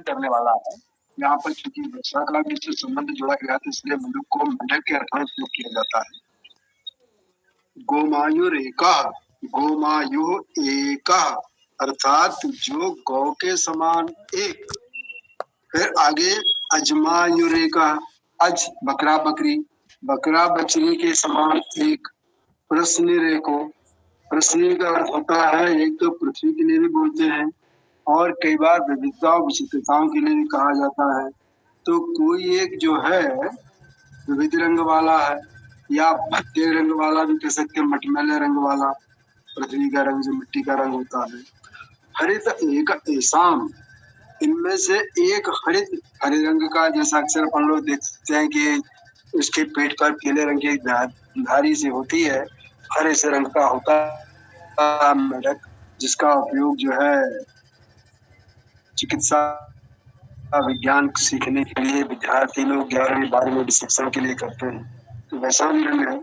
करने वाला है। यहाँ पर चूंकि वर्षा काल में इससे संबंध जोड़ा गया था, इसलिए मेंढक को मेंढक के अर्थ में उपयोग किया जाता है। गोमायुरेकः, गोमायु एकः अर्थात जो गौ के समान एक। फिर आगे अजमायुरेकः, अज बकरा बकरी, बकरा बकरी के समान एक। प्रश्निरेको, प्रश्न का अर्थ होता है एक तो पृथ्वी के लिए भी बोलते हैं और कई बार विविधता और विचित्रताओं के लिए भी कहा जाता है। तो कोई एक जो है विविध रंग वाला है या भट्टे रंग वाला भी कह सकते हैं, मटमैले रंग वाला, पृथ्वी का रंग जो मिट्टी का रंग होता है। हरित एक ऐसाम, इनमें से एक हरित हरे रंग का, जैसा अक्सर अपन लोग देखते हैं कि उसके पेट पर पीले रंग की धारी सी होती है, हरे से रंग का होता है मेढक, जिसका उपयोग जो है चिकित्सा विज्ञान सीखने के लिए विद्यार्थी लोग 11वीं 12वीं रिसेप्शन के लिए करते हैं। तो वैसा भी रंग है।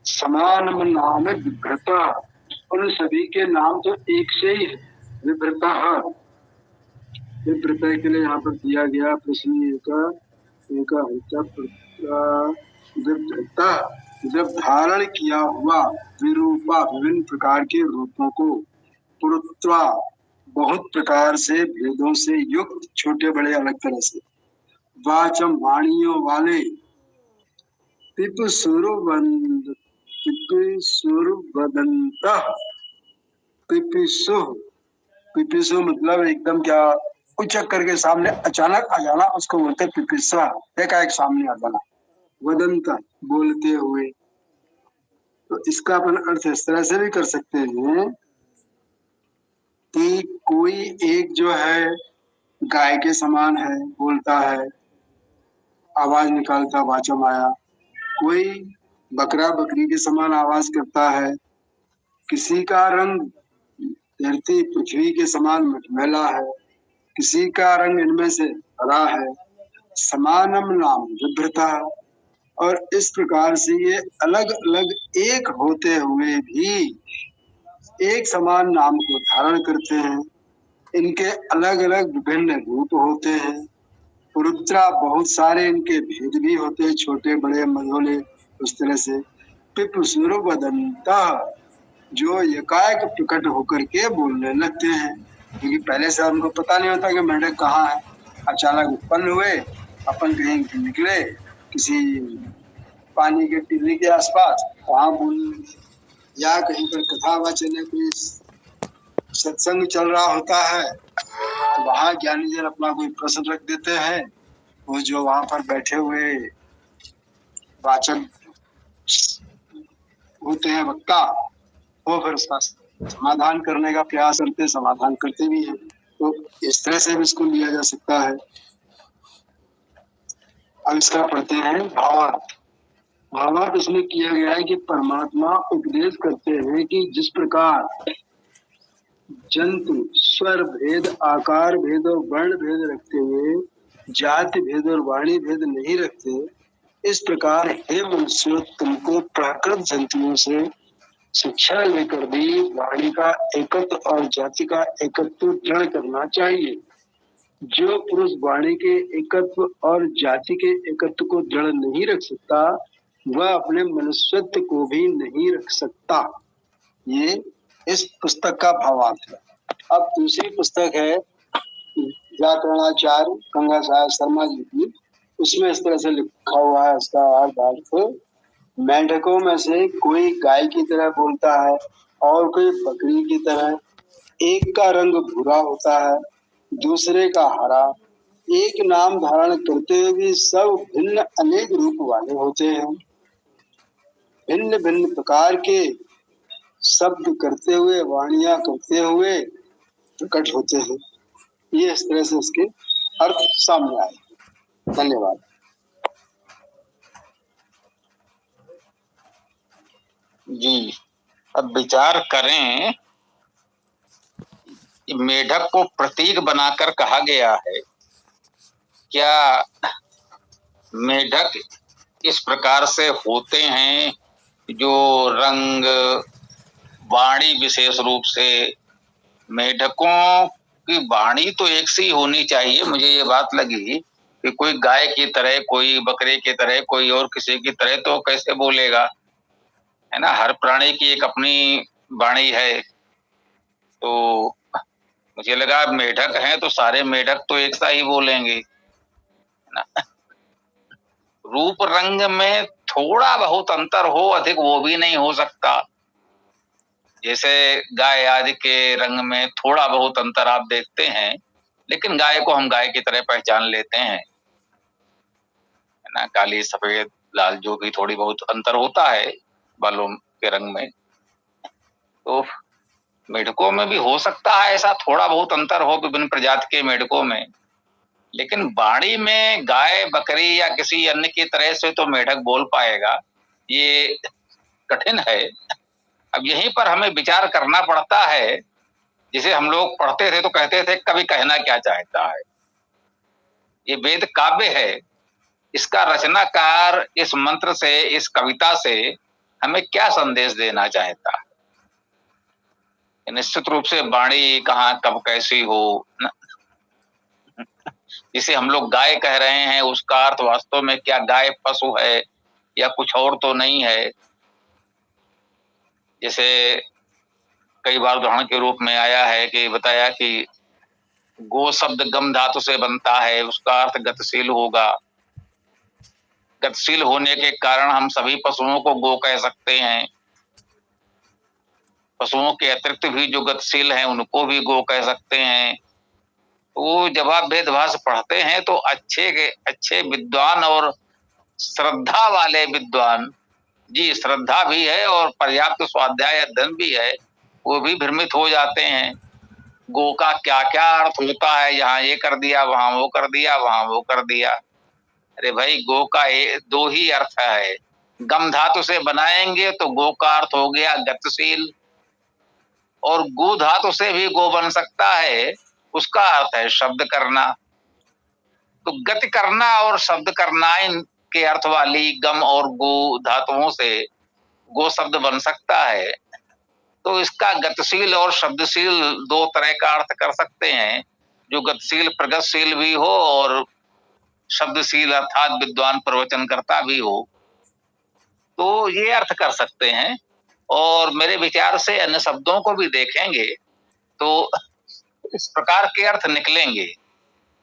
समान नाम है विभ्रता, उन सभी के नाम तो एक से ही है, विभ्रता। विभ्रता के लिए यहाँ पर दिया गया प्रश्न विभ्रता, जब धारण किया हुआ, विरूपा विभिन्न प्रकार के रूपों को, पुरुत्वा बहुत प्रकार से भेदों से युक्त, छोटे बड़े अलग तरह से, वाचम वाणियों वाले, पिपसुरवदंत, पिपिसु मतलब एकदम क्या उचक करके सामने अचानक आ जाना, उसको बोलते पिपिसा, एकाएक सामने आ जाना। वदंत बोलते हुए, तो इसका अपन अर्थ इस तरह से भी कर सकते हैं कि कोई एक जो है गाय के समान है, बोलता है, आवाज निकालता, वाचम आया। कोई बकरा बकरी के समान आवाज करता है। किसी का रंग धरती पृथ्वी के समान मटमैला है, किसी का रंग इनमें से हरा है। समानम नाम विभ्रता, और इस प्रकार से ये अलग अलग एक होते हुए भी एक समान नाम को धारण करते हैं। इनके अलग अलग विभिन्न रूप होते हैं। पुरुत्रा बहुत सारे इनके भेद भी होते हैं, छोटे बड़े मझोले, उस तरह से। पिपसुरवदंता, जो एकाएक प्रकट होकर के बोलने लगते हैं, क्योंकि पहले से हमको पता नहीं होता कि मेढक कहाँ है। अचानक उत्पन्न हुए, अपन कहीं निकले किसी पानी के टीले के आसपास, वहां बोल, या कहीं पर कथा वाचन, कोई सत्संग चल रहा होता है, तो वहां ज्ञानी जन अपना कोई प्रश्न रख देते हैं। वो जो वहां पर बैठे हुए वाचन होते हैं, वक्ता, वो फिर उसका समाधान करने का प्रयास करते, समाधान करते भी हैं। तो इस तरह से भी इसको लिया जा सकता है। अब इसका पढ़ते हैं भावार्थ। भावार्थ इसमें किया गया है कि परमात्मा उपदेश करते हैं कि जिस प्रकार जंतु स्वर भेद, आकार भेद और वर्ण भेद रखते हुए जाति भेद और वाणी भेद नहीं रखते, इस प्रकार हे मनुष्यों, तुमको प्राकृत जंतुओं से शिक्षा लेकर भी वाणी का एकत्व और जाति का एकत्व दृढ़ करना चाहिए। जो पुरुष वाणी के एकत्व और जाति के एकत्व को दृढ़ नहीं रख सकता, वह अपने मनुष्यत्व को भी नहीं रख सकता। ये इस पुस्तक का भावार्थ है। अब दूसरी पुस्तक है व्याकरणाचार्य गंगासागर शर्मा जी की, उसमें इस तरह से लिखा हुआ है इसका अर्थ। मेंढकों में से कोई गाय की तरह बोलता है और कोई बकरी की तरह। एक का रंग भूरा होता है, दूसरे का हरा। एक नाम धारण करते हुए भी सब भिन्न अनेक रूप वाले होते हैं। भिन्न भिन्न प्रकार के शब्द करते हुए, वाणियां करते हुए प्रकट होते हैं। ये इस तरह से इसके अर्थ सामने आए। धन्यवाद। जी, अब विचार करें, मेढक को प्रतीक बनाकर कहा गया है। क्या मेढक इस प्रकार से होते हैं जो रंग, वाणी, विशेष रूप से मेढकों कि वाणी तो एक सी होनी चाहिए। मुझे ये बात लगी कि कोई गाय की तरह, कोई बकरे की तरह, कोई और किसी की तरह तो कैसे बोलेगा, है ना। हर प्राणी की एक अपनी वाणी है। तो मुझे लगा मेढक हैं तो सारे मेढक तो एक सा ही बोलेंगे, है ना। रूप रंग में थोड़ा बहुत अंतर हो, अधिक वो भी नहीं हो सकता। जैसे गाय आदि के रंग में थोड़ा बहुत अंतर आप देखते हैं, लेकिन गाय को हम गाय की तरह पहचान लेते हैं, है ना। काली, सफेद, लाल, जो भी थोड़ी बहुत अंतर होता है बालों के रंग में, तो मेढकों में भी हो सकता है ऐसा थोड़ा बहुत अंतर हो विभिन्न प्रजाति के मेढकों में। लेकिन वाणी में गाय, बकरी या किसी अन्य की तरह से तो मेढक बोल पाएगा, ये कठिन है। अब यहीं पर हमें विचार करना पड़ता है। जिसे हम लोग पढ़ते थे तो कहते थे कवि कहना क्या चाहता है। ये वेद काव्य है, इसका रचनाकार इस मंत्र से, इस कविता से हमें क्या संदेश देना चाहता है। निश्चित रूप से वाणी कहाँ कब कैसी हो न? जिसे हम लोग गाय कह रहे हैं उसका अर्थ वास्तव में क्या गाय पशु है या कुछ और तो नहीं है। जैसे कई बार उदाहरण के रूप में आया है कि बताया कि गो शब्द गम धातु से बनता है, उसका अर्थ गतिशील होगा। गतिशील होने के कारण हम सभी पशुओं को गो कह सकते हैं। पशुओं के अतिरिक्त भी जो गतिशील हैं उनको भी गो कह सकते हैं। तो जब आप वेदभाष पढ़ते हैं तो अच्छे विद्वान और श्रद्धा वाले विद्वान, जी श्रद्धा भी है और पर्याप्त स्वाध्याय अध्ययन भी है, वो भी भ्रमित हो जाते हैं। गो का क्या क्या अर्थ होता है, यहाँ ये कर दिया, वहां वो कर दिया, वहां वो कर दिया। अरे भाई, गो का दो ही अर्थ है। गम धातु से बनाएंगे तो गो का अर्थ हो गया गतिशील, और गो धातु से भी गो बन सकता है, उसका अर्थ है शब्द करना। तो गति करना और शब्द करना, इनके अर्थ वाली गम और गो धातुओं से गो शब्द बन सकता है। तो इसका गतिशील और शब्दशील दो तरह का अर्थ कर सकते हैं, जो गतिशील प्रगतिशील भी हो और शब्दशील अर्थात विद्वान प्रवचनकर्ता भी हो। तो ये अर्थ कर सकते हैं। और मेरे विचार से अन्य शब्दों को भी देखेंगे तो इस प्रकार के अर्थ निकलेंगे।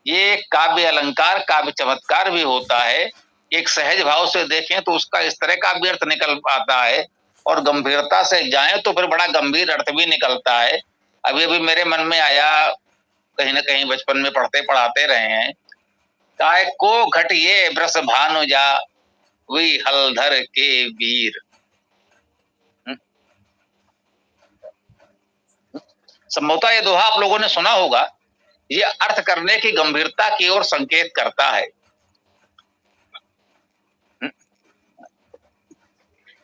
ये काव्य अलंकार, काव्य चमत्कार भी होता है। एक सहज भाव से देखें तो उसका इस तरह का भी अर्थ निकल पाता है, और गंभीरता से जाएं तो फिर बड़ा गंभीर अर्थ भी निकलता है। अभी अभी मेरे मन में आया, कहीं ना कहीं बचपन में पढ़ते पढ़ाते रहे हैं, काय को घटिए ब्रस भानुजा वी हलधर के वीर। संभवतः ये दोहा आप लोगों ने सुना होगा। ये अर्थ करने की गंभीरता की ओर संकेत करता है।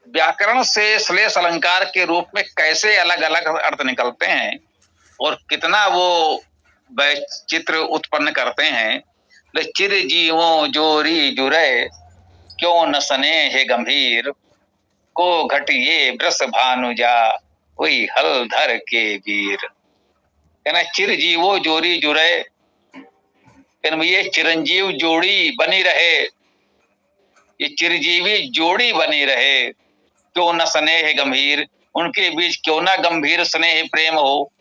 व्याकरण से श्लेष अलंकार के रूप में कैसे अलग अलग अर्थ निकलते हैं और कितना वो चित्र उत्पन्न करते हैं। चिर जीवों जोरी जुरे क्यों न सने है गंभीर, को घटिए ब्रस भानुजा वही हल धर के वीर। कहना चिर जीवो जोरी जुरे, ये चिरंजीव जोड़ी बनी रहे, ये चिरजीवी जोड़ी बनी रहे। क्यों न स्नेह गंभीर, उनके बीच क्यों ना गंभीर स्नेह प्रेम हो।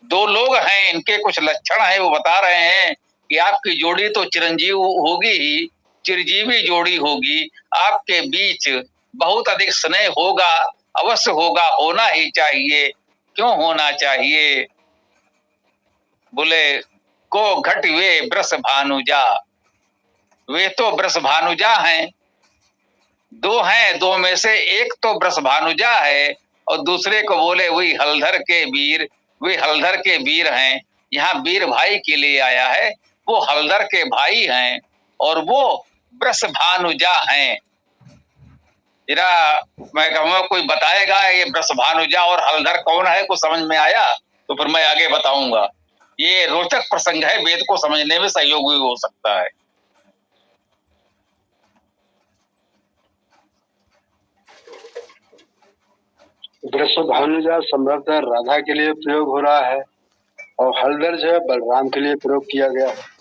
दो लोग हैं, इनके कुछ लक्षण है, वो बता रहे हैं कि आपकी जोड़ी तो चिरंजीव होगी ही, चिरजीवी जोड़ी होगी। आपके बीच बहुत अधिक स्नेह होगा, अवश्य होगा, होना ही चाहिए। क्यों होना चाहिए? बोले को घट वे ब्रस भानुजा, वे तो ब्रस भानुजा हैं। दो हैं, दो में से एक तो ब्रस भानुजा है और दूसरे को बोले वही हलधर के वीर, वे हलधर के वीर हैं। यहाँ वीर भाई के लिए आया है, वो हलधर के भाई हैं और वो ब्रस भानुजा हैं। जरा मैं कहूँगा कोई बताएगा ये ब्रस भानुजा और हलधर कौन है, को समझ में आया तो फिर मैं आगे बताऊंगा। ये रोचक प्रसंग है, वेद को समझने में सहयोगी हो सकता है। ब्रस भानुजा संभवतः राधा के लिए प्रयोग हो रहा है। और हलदर जो है बलराम के लिए प्रयोग किया गया है।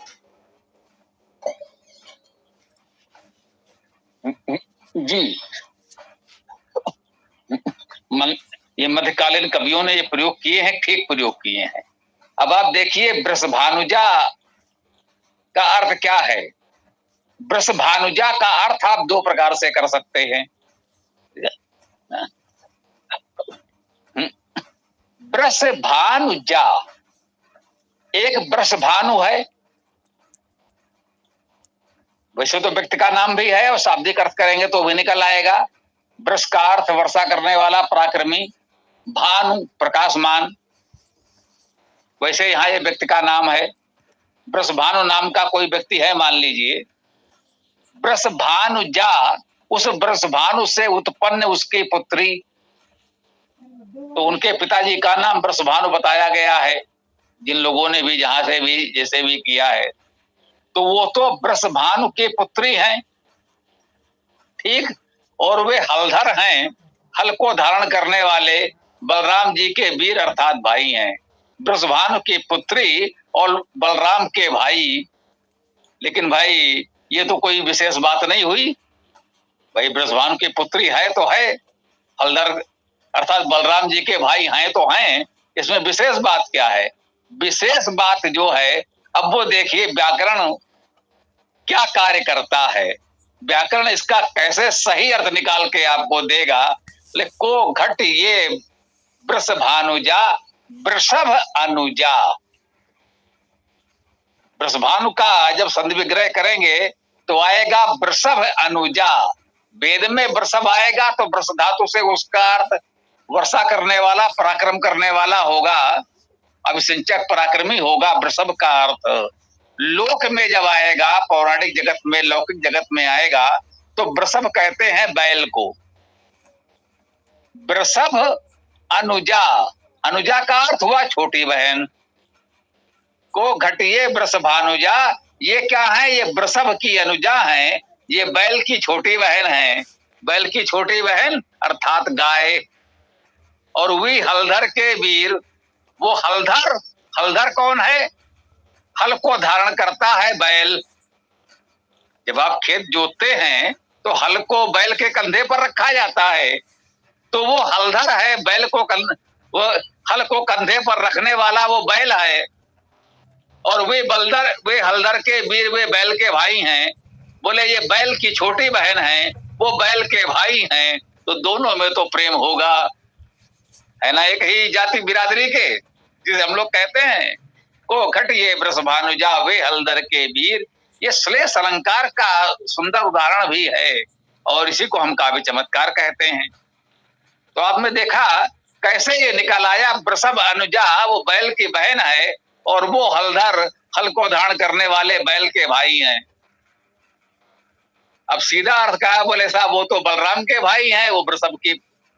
जी, ये मध्यकालीन कवियों ने ये प्रयोग किए हैं, ठीक प्रयोग किए हैं। अब आप देखिए वृषभानुजा का अर्थ क्या है। वृषभानुजा का अर्थ आप दो प्रकार से कर सकते हैं। वृषभानुजा, एक वृषभानु है, वैसे तो व्यक्ति का नाम भी है और शाब्दिक अर्थ करेंगे तो भी निकल आएगा। वृष का अर्थ वर्षा करने वाला, पराक्रमी, भानु प्रकाशमान, वैसे यहां ये व्यक्ति का नाम है। वृषभानु नाम का कोई व्यक्ति है मान लीजिए। वृषभानुजा, उस वृषभानु से उत्पन्न उसकी पुत्री, तो उनके पिताजी का नाम वृषभानु बताया गया है, जिन लोगों ने भी जहां से भी जैसे भी किया है, तो वो तो वृषभानु के पुत्री हैं, ठीक। और वे हलधर हैं, हल को धारण करने वाले बलराम जी के वीर अर्थात भाई हैं। वृषभानु की पुत्री और बलराम के भाई। लेकिन भाई ये तो कोई विशेष बात नहीं हुई भाई, वृषभानु की पुत्री है तो है, हलधर अर्थात बलराम जी के भाई हैं तो हैं, इसमें विशेष बात क्या है। विशेष बात जो है, अब वो देखिए व्याकरण क्या कार्य करता है, व्याकरण इसका कैसे सही अर्थ निकाल के आपको देगा। को घट ये वृषभानुजा, वृषभ अनुजा। वृषभानु का जब संधि विग्रह करेंगे तो आएगा वृषभ अनुजा। वेद में वृषभ आएगा तो वृष धातु से उसका अर्थ वर्षा करने वाला, पराक्रम करने वाला होगा, अभिसिंचक पराक्रमी होगा वृषभ का अर्थ। लोक में जब आएगा, पौराणिक जगत में, लौकिक जगत में आएगा तो वृषभ कहते हैं बैल को। वृषभ अनुजा, अनुजा का अर्थ हुआ छोटी बहन। को घटिए वृषभानुजा, ये क्या है, ये वृषभ की अनुजा है, ये बैल की छोटी बहन है। बैल की छोटी बहन अर्थात गाय। और वी हलधर के वीर, वो हलधर, हलधर कौन है, हल को धारण करता है बैल। जब आप खेत जोतते हैं तो हल को बैल के कंधे पर रखा जाता है, तो वो हलधर है, बैल को वो हल को कंधे पर रखने वाला वो बैल है। और वे हलधर के वीर, वे बैल के भाई हैं। बोले ये बैल की छोटी बहन है, वो बैल के भाई हैं, तो दोनों में तो प्रेम होगा, है ना, एक ही जाति बिरादरी के, जिसे हम लोग कहते हैं। को घट ये वृषभानुजा, वे हलधर के वीर, ये श्लेष अलंकार का सुंदर उदाहरण भी है और इसी को हम काव्य चमत्कार कहते हैं। तो आपने देखा कैसे ये निकल आया, वृषभ अनुजा वो बैल की बहन है और वो हलधर हल को धारण करने वाले बैल के भाई हैं। अब सीधा अर्थ क्या है, बोले साहब वो तो बलराम के भाई हैं, वो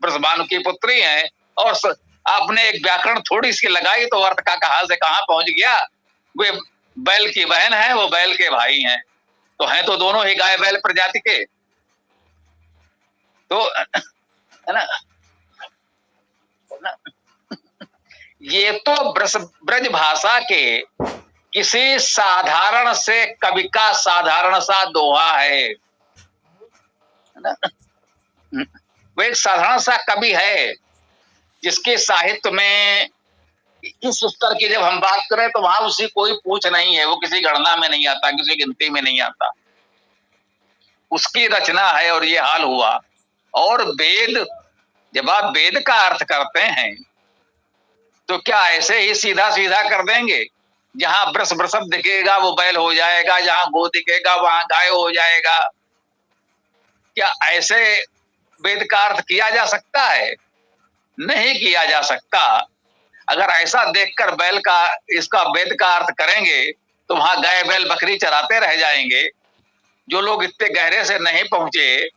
वृषभानु की पुत्री हैं। और आपने एक व्याकरण थोड़ी सी लगाई तो अर्थ का कहां से कहां पहुंच गया। वे बैल की बहन है, वो बैल के भाई हैं, तो हैं तो दोनों ही गाय बैल प्रजाति के, तो है ना। ये तो ब्रज भाषा के किसी साधारण से कवि का साधारण सा दोहा है ना। वो एक साधारण सा कवि है जिसके साहित्य में इस स्तर की जब हम बात करें तो वहां उसी कोई पूछ नहीं है, वो किसी गणना में नहीं आता, किसी गिनती में नहीं आता, उसकी रचना है और ये हाल हुआ। और वेद, जब आप वेद का अर्थ करते हैं तो क्या ऐसे ही सीधा सीधा कर देंगे, जहां वृषभ दिखेगा वो बैल हो जाएगा, जहां गो दिखेगा वहां गाय हो जाएगा? क्या ऐसे वेद का अर्थ किया जा सकता है? नहीं किया जा सकता। अगर ऐसा देखकर बैल का, इसका वेद का अर्थ करेंगे तो वहां गाय बैल बकरी चराते रह जाएंगे। जो लोग इतने गहरे से नहीं पहुंचे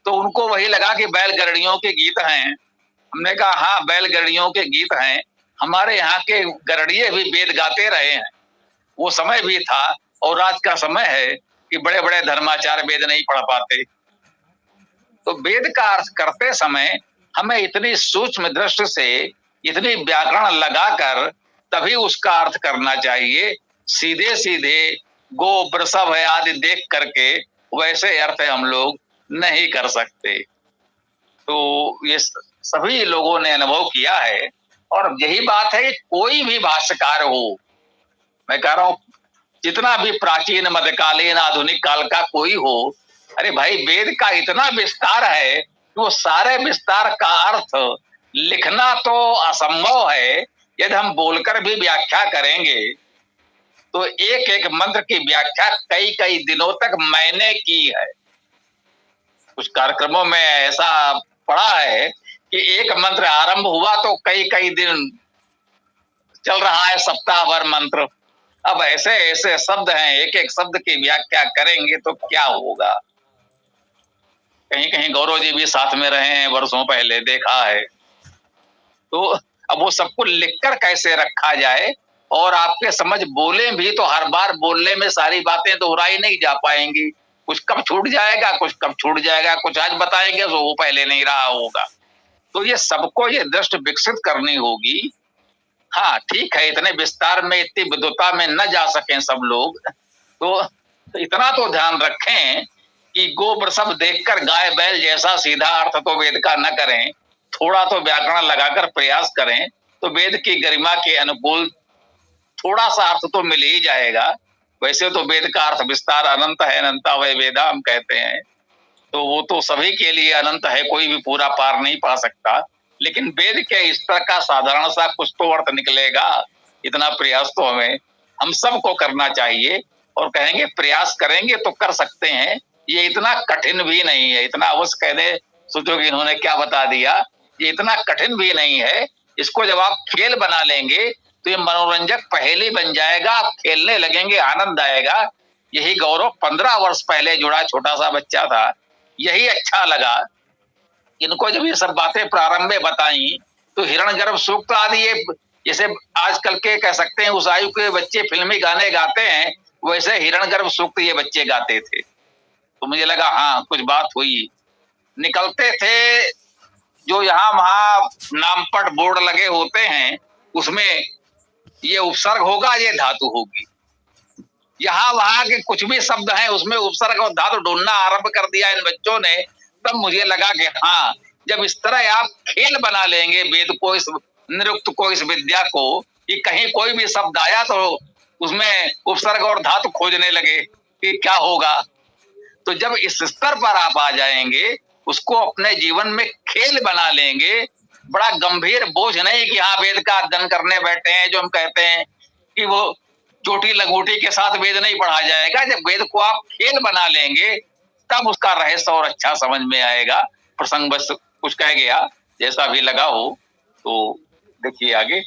तो उनको वही लगा कि बैल गरड़ियों के गीत हैं। हमने कहा हाँ बैल गरड़ियों के गीत हैं, हमारे यहाँ के गरड़िए भी वेद गाते रहे हैं। वो समय भी था और आज का समय है कि बड़े बड़े धर्माचार्य वेद नहीं पढ़ पाते। तो वेद का अर्थ करते समय हमें इतनी सूक्ष्म दृष्टि से, इतनी व्याकरण लगाकर तभी उसका अर्थ करना चाहिए। सीधे सीधे गो वृषभ है आदि देख करके वैसे अर्थ हम लोग नहीं कर सकते। तो ये सभी लोगों ने अनुभव किया है, और यही बात है कि कोई भी भाष्यकार हो, मैं कह रहा हूं जितना भी प्राचीन मध्यकालीन आधुनिक काल का कोई हो, अरे भाई वेद का इतना विस्तार है कि वो सारे विस्तार का अर्थ लिखना तो असंभव है। यदि हम बोलकर भी व्याख्या करेंगे तो एक एक मंत्र की व्याख्या कई कई दिनों तक मैंने की है। कुछ कार्यक्रमों में ऐसा पढ़ा है कि एक मंत्र आरंभ हुआ तो कई कई दिन चल रहा है, सप्ताह भर मंत्र। अब ऐसे ऐसे शब्द हैं, एक एक शब्द की व्याख्या करेंगे तो क्या होगा। कहीं कहीं गौरव जी भी साथ में रहे हैं, वर्षों पहले देखा है। तो अब वो सबको लिखकर कैसे रखा जाए, और आपके समझ बोले भी तो हर बार बोलने में सारी बातें दोहराई नहीं जा पाएंगी। कुछ कब छूट जाएगा, कुछ कब छूट जाएगा, कुछ आज बताएंगे तो वो पहले नहीं रहा होगा। तो ये सबको ये दृष्टि विकसित करनी होगी। हाँ ठीक है, इतने विस्तार में इतनी विद्वता में न जा सकें सब लोग, तो इतना तो ध्यान रखें कि गो वृषभ देखकर गाय बैल जैसा सीधा अर्थ तो वेद का न करें, थोड़ा तो व्याकरण लगाकर प्रयास करें, तो वेद की गरिमा के अनुकूल थोड़ा सा अर्थ तो मिल ही जाएगा। वैसे तो वेद का अर्थ विस्तार अनंत है, अनंता वै वेदा हम कहते हैं, तो वो तो सभी के लिए अनंत है, कोई भी पूरा पार नहीं पा सकता। लेकिन वेद के स्तर का साधारण सा कुछ तो अर्थ निकलेगा, इतना प्रयास तो हमें हम सबको करना चाहिए। और कहेंगे प्रयास करेंगे तो कर सकते हैं, ये इतना कठिन भी नहीं है। इतना अवश्य कह दे, सोचो कि इन्होंने क्या बता दिया, ये इतना कठिन भी नहीं है। इसको जब आप खेल बना लेंगे तो ये मनोरंजक पहेली बन जाएगा, आप खेलने लगेंगे, आनंद आएगा। यही गौरव 15 वर्ष पहले जुड़ा छोटा सा बच्चा था, यही अच्छा लगा। इनको जब ये सब बातें प्रारंभ में बताई तो हिरण्यगर्भ सूक्त आदि, ये जैसे आजकल के कह सकते हैं उस आयु के बच्चे फिल्मी गाने गाते हैं, वैसे हिरण्यगर्भ सूक्त ये बच्चे गाते थे। तो मुझे लगा हाँ कुछ बात हुई। निकलते थे जो यहाँ वहां नामपट बोर्ड लगे होते हैं, उसमें ये उपसर्ग होगा, ये धातु होगी। यहाँ वहां के कुछ भी शब्द हैं उसमें उपसर्ग और धातु ढूंढना आरंभ कर दिया इन बच्चों ने। तब मुझे लगा कि हाँ, जब इस तरह आप खेल बना लेंगे वेद को, इस निरुक्त को, इस विद्या को, कि कहीं कोई भी शब्द आया तो उसमें उपसर्ग और धातु खोजने लगे कि क्या होगा। तो जब इस स्तर पर आप आ जाएंगे, उसको अपने जीवन में खेल बना लेंगे, बड़ा गंभीर बोझ नहीं कि हाँ वेद का अध्ययन करने बैठे हैं, जो हम कहते हैं कि वो चोटी लगोटी के साथ वेद नहीं पढ़ा जाएगा। जब वेद को आप खेल बना लेंगे तब उसका रहस्य और अच्छा समझ में आएगा। प्रसंग बस कुछ कह गया, जैसा भी लगा हो। तो देखिए आगे।